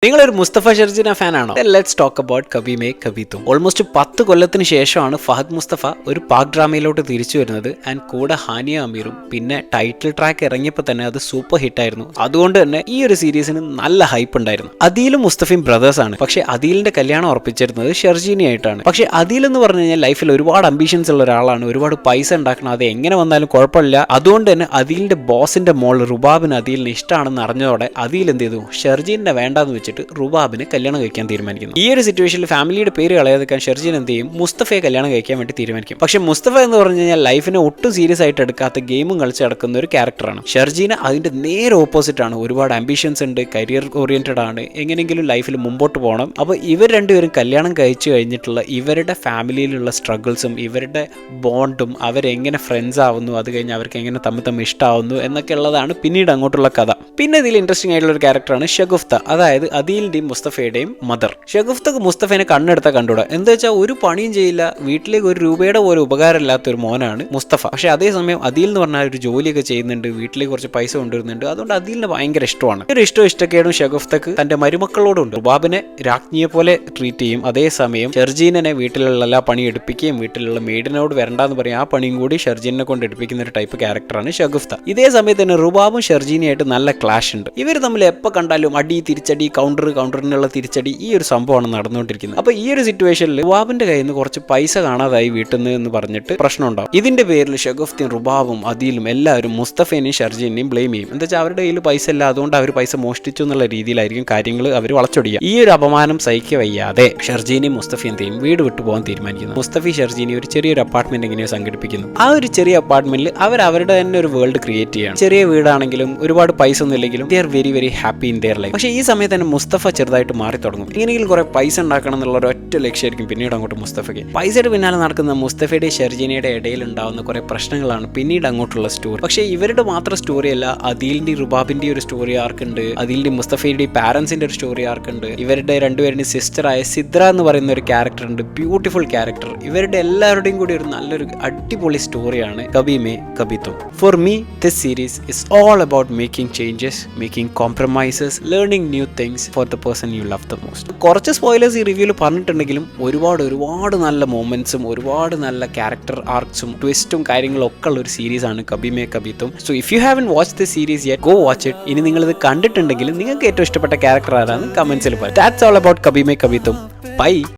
നിങ്ങളൊരു Mustafa ഷർജീന ഫാനാണോ? Let's talk about Kabhi may കബി തും. Almost 10 കൊല്ലത്തിന് ശേഷമാണ് ഫഹദ് മുസ്തഫ ഒരു പാക് ഡ്രാമയിലോട്ട് തിരിച്ചു വരുന്നത്. ആൻഡ് കൂടെ ഹാനിയ അമീറും. പിന്നെ ടൈറ്റിൽ ട്രാക്ക് ഇറങ്ങിയപ്പോൾ തന്നെ അത് സൂപ്പർ ഹിറ്റ് ആയിരുന്നു. അതുകൊണ്ട് തന്നെ ഈ ഒരു സീരീസിന് നല്ല ഹൈപ്പ് ഉണ്ടായിരുന്നു. അദീലും മുസ്തഫയും ബ്രദേഴ്സ് ആണ്. പക്ഷേ അദീലിന്റെ കല്യാണം ഉറപ്പിച്ചിരുന്നത് ഷർജീനയായിട്ടാണ്. പക്ഷേ അദീൽ എന്ന് പറഞ്ഞു കഴിഞ്ഞാൽ ലൈഫിൽ ഒരുപാട് അംബിഷൻസ് ഉള്ള ഒരാളാണ്. ഒരുപാട് പൈസ ഉണ്ടാക്കണം. അത് എങ്ങനെ വന്നാലും കുഴപ്പമില്ല. അതുകൊണ്ട് തന്നെ അദീലിന്റെ ബോസിന്റെ മോൾ റുബാബിന് അദീലിന് ഇഷ്ടമാണെന്ന് അറിഞ്ഞതോടെ അദീൽ എന്ത് ചെയ്തു? ഷർജീനെ വേണ്ടാന്ന് വെച്ച് റുബാബിനെ കല്യാണം കഴിക്കാൻ തീരുമാനിക്കുന്നു. ഈ ഒരു സിറ്റുവേഷനിൽ ഫാമിലിയുടെ പേര് കളയാതെക്കാൻ ഷർജീൻ എന്ത് ചെയ്യും? മുസ്തഫയെ കല്യാണം കഴിക്കാൻ വേണ്ടി തീരുമാനിക്കും. പക്ഷേ മുസ്തഫ എന്ന് പറഞ്ഞു കഴിഞ്ഞാൽ ലൈഫിനെ ഒട്ടും സീരിയസ് ആയിട്ട് എടുക്കാത്ത ഗെയിമും കളിച്ച് നടക്കുന്ന ഒരു ക്യാരക്ടറാണ്. ഷർജീന അതിന്റെ നേരെ ഓപ്പോസിറ്റ് ആണ്. ഒരുപാട് ആംബിഷൻസ് ഉണ്ട്, കരിയർ ഓറിയന്റഡ് ആണ്, എങ്ങനെയെങ്കിലും ലൈഫിൽ മുമ്പോട്ട് പോകണം. അപ്പോൾ ഇവർ രണ്ടുപേരും കല്യാണം കഴിച്ചു കഴിഞ്ഞിട്ടുള്ള ഇവരുടെ ഫാമിലിയിലുള്ള സ്ട്രഗിൾസും ഇവരുടെ ബോണ്ടും അവരെങ്ങനെ ഫ്രണ്ട്സ് ആവുന്നു, അത് കഴിഞ്ഞ് അവർക്ക് എങ്ങനെ തമ്മിൽ ഇഷ്ടമാവുന്നു എന്നൊക്കെ ഉള്ളതാണ് പിന്നീട് അങ്ങോട്ടുള്ള കഥ. പിന്നെ ഇതിൽ ഇൻട്രസ്റ്റിംഗ് ആയിട്ടുള്ള ഒരു ക്യാരക്ടറാണ് ഷഗുഫ്ത, അതായത് അദീലിന്റെയും മുസ്തഫയുടെയും മദർ. ഷഗുഫ്തക്ക് മുസ്തഫേനെ കണ്ണെടുത്ത കണ്ടുകൂടാ. എന്താ വെച്ചാൽ ഒരു പണിയും ചെയ്യില്ല, വീട്ടിലേക്ക് ഒരു രൂപയുടെ പോലും ഉപകാരമില്ലാത്ത ഒരു മോനാണ് മുസ്തഫ. പക്ഷെ അതേസമയം അദീൽ എന്ന് പറഞ്ഞാൽ ഒരു ജോലിയൊക്കെ ചെയ്യുന്നുണ്ട്, വീട്ടിലേക്ക് കുറച്ച് പൈസ കൊണ്ടുവരുന്നുണ്ട്. അതുകൊണ്ട് അദീലിന് ഭയങ്കര ഇഷ്ടമാണ്. ഒരു ഇഷ്ടക്കേടും ഷഗുഫ്തക്ക് തന്റെ മരുമക്കളോടുണ്ട്. റുബാബിനെ രാജ്ഞിയെ പോലെ ട്രീറ്റ് ചെയ്യും. അതേസമയം ഷർജീനെ വീട്ടിലുള്ള എല്ലാ പണി എടുപ്പിക്കുകയും വീട്ടിലുള്ള മെയ്ഡിനോട് വരണ്ടെന്ന് പറയും. ആ പണിയും കൂടി ഷർജീനെ കൊണ്ട് എടുപ്പിക്കുന്ന ഒരു ടൈപ്പ് ക്യാരക്ടറാണ് ഷഗുഫ്ത. ഇതേ സമയത്ത് തന്നെ റുബാബും ഷർജീനയായിട്ട് നല്ല ക്ലാഷ് ഉണ്ട്. ഇവർ തമ്മിൽ എപ്പോൾ കണ്ടാലും അടി, തിരിച്ചടി, കൗണ്ടറിനുള്ള തിരിച്ചടി, ഈ ഒരു സംഭവമാണ് നടന്നുകൊണ്ടിരിക്കുന്നത്. അപ്പൊ ഈ ഒരു സിറ്റുവേഷനിൽ റുബാബിന്റെ കയ്യിൽ നിന്ന് കുറച്ച് പൈസ കാണാതായി വീട്ടിൽ നിന്ന് എന്ന് പറഞ്ഞിട്ട് പ്രശ്നം ഉണ്ടാവും. ഇതിന്റെ പേരിൽ ഷഗുഫ്തയും റുബാബും അദീലും എല്ലാവരും മുസ്തഫേനെയും ഷർജീനെയും ബ്ലെയിം ചെയ്യും. എന്താ വെച്ചാൽ അവരുടെ കയ്യിൽ പൈസ ഇല്ല, അതുകൊണ്ട് അവർ പൈസ മോഷ്ടിച്ചു എന്നുള്ള രീതിയിലായിരിക്കും കാര്യങ്ങൾ അവർ വളച്ചൊടിക്കുക. ഈ ഒരു അപമാനം സഹിക്ക വയ്യാതെ ഷർജീനെയും മുസ്തഫയും എന്ത് ചെയ്യും? വീട് വിട്ടു പോകാൻ തീരുമാനിക്കുന്നു. മുസ്തഫി ഷർജീനെ ഒരു ചെറിയൊരു അപ്പാർട്ട്മെന്റ് എങ്ങനെയോ സംഘടിപ്പിക്കുന്നു. ആ ഒരു ചെറിയ അപ്പാർട്ട്മെന്റിൽ അവർ അവരുടെ തന്നെ ഒരു വേൾഡ് ക്രിയേറ്റ് ചെയ്യാണ്. ചെറിയ വീടാണെങ്കിലും ഒരുപാട് പൈസ ഒന്നും ഇല്ലെങ്കിലും they are very very happy in their life. പക്ഷേ ഈ സമയത്ത് തന്നെ മുസ്തഫ ചെറുതായിട്ട് മാറി തുടങ്ങും. എങ്ങനെയെങ്കിലും കുറെ പൈസ ഉണ്ടാക്കണം എന്നുള്ള ഒരൊറ്റ ലക്ഷ്യമായിരിക്കും പിന്നീട് അങ്ങോട്ട് മുസ്തഫയ്ക്ക്. പൈസയുടെ പിന്നാലെ നടക്കുന്ന മുസ്തഫയുടെ ഷർജീനയുടെ ഇടയിൽ ഉണ്ടാവുന്ന കുറെ പ്രശ്നങ്ങളാണ് പിന്നീട് അങ്ങോട്ടുള്ള സ്റ്റോറി. പക്ഷേ ഇവരുടെ മാത്രം സ്റ്റോറി അല്ല, അദീലിന്റെ റുബാബിന്റെ ഒരു സ്റ്റോറി ആർക്കുണ്ട്, അദീലിന്റെ മുസ്തഫയുടെ പാരന്റ്സിന്റെ ഒരു സ്റ്റോറി ആർക്കുണ്ട്, ഇവരുടെ രണ്ടുപേരുടെ സിസ്റ്ററായ സിദ്ര എന്ന് പറയുന്ന ഒരു ക്യാരക്ടർ ഉണ്ട്, ബ്യൂട്ടിഫുൾ ക്യാരക്ടർ. ഇവരുടെ എല്ലാവരുടെയും കൂടി ഒരു നല്ലൊരു അടിപൊളി സ്റ്റോറിയാണ് കബി മേ കബി തും. For me this series is all about making changes, making compromises, learning new things for the person you love the most. കുറച്ച് സ്പോയിലേഴ്സ് ഈ റിവ്യൂവിൽ പറഞ്ഞിട്ടുണ്ടെങ്കിലും ഒരുപാട് നല്ല മൊമെന്റ്സും ഒരുപാട് നല്ല ക്യാരക്ടർ ആർക്സും ട്വിസ്റ്റും കാര്യങ്ങളും ഒക്കെ ഉള്ള ഒരു സീരീസ് ആണ് കബി മേ കബി തും. So if you haven watch this series yet, go watch it. ഇനി നിങ്ങൾ ഇത് കണ്ടിട്ടുണ്ടെങ്കിൽ നിങ്ങൾക്ക് ഏറ്റവും ഇഷ്ടപ്പെട്ട ക്യാരക്ടർ ആരാണ് കമന്റ്സിൽ പറയാം. That's all about Kabhi may കബി തും. ബൈ.